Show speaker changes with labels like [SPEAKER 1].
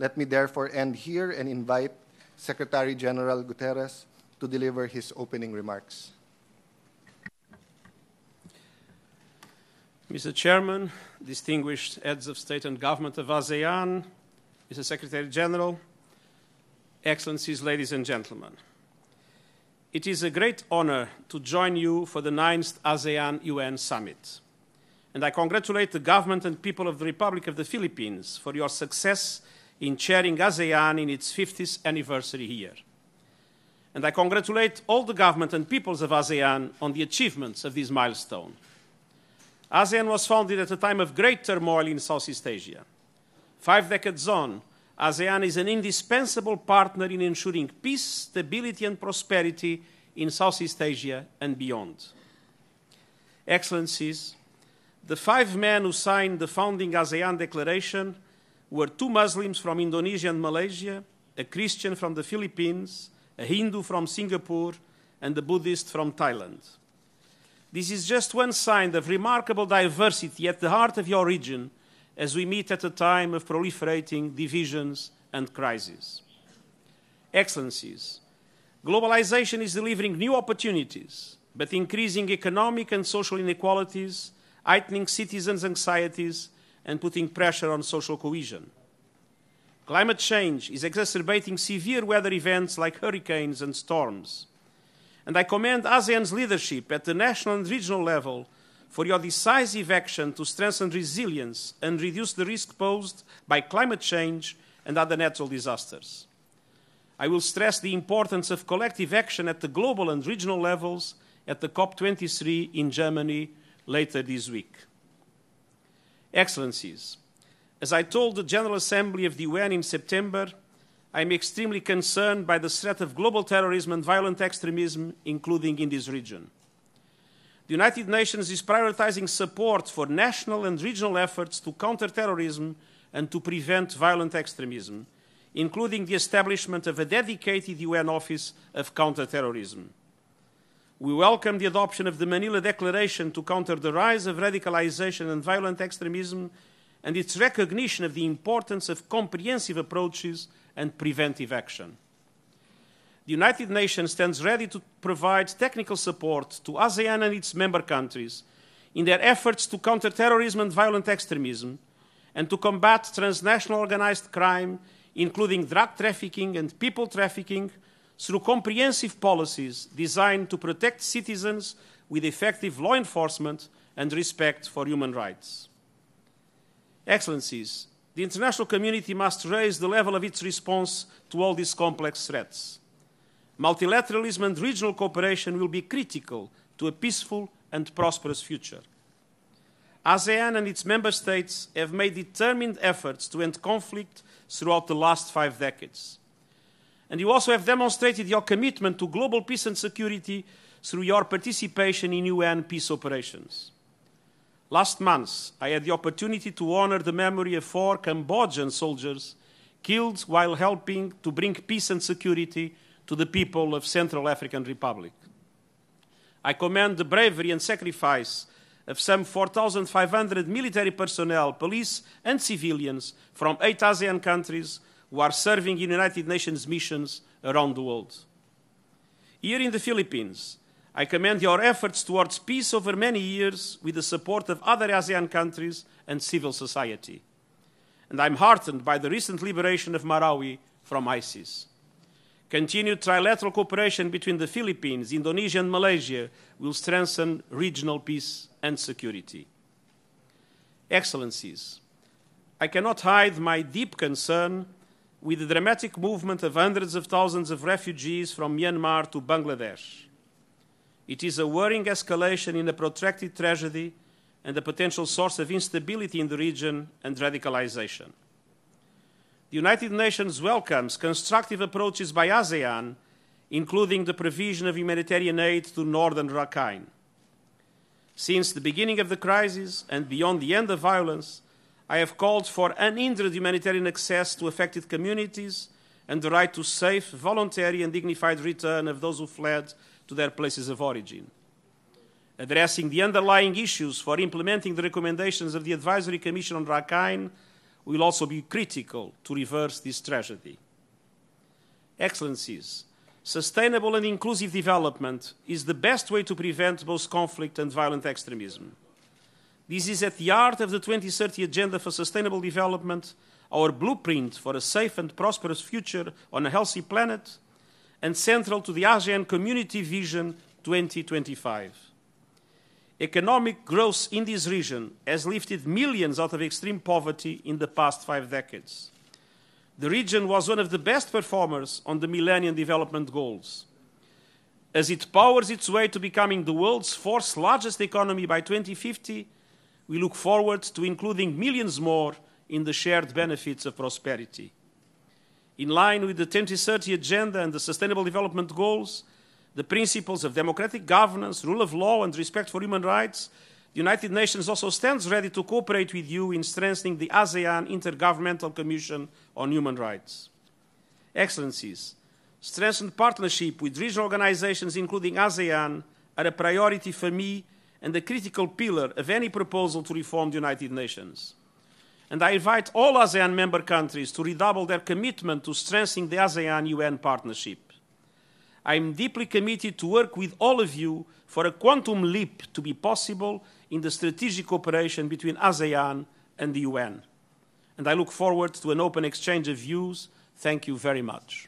[SPEAKER 1] Let me therefore end here and invite Secretary General Guterres to deliver his opening remarks.
[SPEAKER 2] Mr. Chairman, distinguished heads of state and government of ASEAN, Mr. Secretary General, Excellencies, ladies and gentlemen. It is a great honor to join you for the 9th ASEAN-UN Summit. And I congratulate the government and people of the Republic of the Philippines for your success in chairing ASEAN in its 50th anniversary year. And I congratulate all the government and peoples of ASEAN on the achievements of this milestone. ASEAN was founded at a time of great turmoil in Southeast Asia. 5 decades on, ASEAN is an indispensable partner in ensuring peace, stability, and prosperity in Southeast Asia and beyond. Excellencies, the 5 men who signed the founding ASEAN Declaration were 2 Muslims from Indonesia and Malaysia, a Christian from the Philippines, a Hindu from Singapore, and a Buddhist from Thailand. This is just one sign of remarkable diversity at the heart of your region as we meet at a time of proliferating divisions and crises. Excellencies, globalization is delivering new opportunities, but increasing economic and social inequalities, heightening citizens' anxieties, and putting pressure on social cohesion. Climate change is exacerbating severe weather events like hurricanes and storms. And I commend ASEAN's leadership at the national and regional level for your decisive action to strengthen resilience and reduce the risk posed by climate change and other natural disasters. I will stress the importance of collective action at the global and regional levels at the COP23 in Germany later this week. Excellencies, as I told the General Assembly of the UN in September, I am extremely concerned by the threat of global terrorism and violent extremism, including in this region. The United Nations is prioritizing support for national and regional efforts to counter terrorism and to prevent violent extremism, including the establishment of a dedicated UN Office of Counter-Terrorism. We welcome the adoption of the Manila Declaration to counter the rise of radicalization and violent extremism and its recognition of the importance of comprehensive approaches and preventive action. The United Nations stands ready to provide technical support to ASEAN and its member countries in their efforts to counter terrorism and violent extremism and to combat transnational organized crime, including drug trafficking and people trafficking, through comprehensive policies designed to protect citizens with effective law enforcement and respect for human rights. Excellencies, the international community must raise the level of its response to all these complex threats. Multilateralism and regional cooperation will be critical to a peaceful and prosperous future. ASEAN and its member states have made determined efforts to end conflict throughout the last 5 decades. And you also have demonstrated your commitment to global peace and security through your participation in UN peace operations. Last month, I had the opportunity to honor the memory of 4 Cambodian soldiers killed while helping to bring peace and security to the people of Central African Republic. I commend the bravery and sacrifice of some 4,500 military personnel, police and civilians from 8 ASEAN countries who are serving in United Nations missions around the world. Here in the Philippines, I commend your efforts towards peace over many years with the support of other ASEAN countries and civil society. And I'm heartened by the recent liberation of Marawi from ISIS. Continued trilateral cooperation between the Philippines, Indonesia, and Malaysia will strengthen regional peace and security. Excellencies, I cannot hide my deep concern with the dramatic movement of hundreds of thousands of refugees from Myanmar to Bangladesh. It is a worrying escalation in a protracted tragedy and a potential source of instability in the region and radicalization. The United Nations welcomes constructive approaches by ASEAN, including the provision of humanitarian aid to northern Rakhine. Since the beginning of the crisis and beyond the end of violence, I have called for unhindered humanitarian access to affected communities and the right to safe, voluntary, and dignified return of those who fled to their places of origin. Addressing the underlying issues for implementing the recommendations of the Advisory Commission on Rakhine will also be critical to reverse this tragedy. Excellencies, sustainable and inclusive development is the best way to prevent both conflict and violent extremism. This is at the heart of the 2030 Agenda for Sustainable Development, our blueprint for a safe and prosperous future on a healthy planet, and central to the ASEAN Community Vision 2025. Economic growth in this region has lifted millions out of extreme poverty in the past 5 decades. The region was one of the best performers on the Millennium Development Goals. As it powers its way to becoming the world's 4th largest economy by 2050, we look forward to including millions more in the shared benefits of prosperity. In line with the 2030 Agenda and the Sustainable Development Goals, the principles of democratic governance, rule of law, and respect for human rights, the United Nations also stands ready to cooperate with you in strengthening the ASEAN Intergovernmental Commission on Human Rights. Excellencies, strengthened partnership with regional organizations, including ASEAN, are a priority for me and a critical pillar of any proposal to reform the United Nations. And I invite all ASEAN member countries to redouble their commitment to strengthening the ASEAN-UN partnership. I am deeply committed to work with all of you for a quantum leap to be possible in the strategic cooperation between ASEAN and the UN. And I look forward to an open exchange of views. Thank you very much.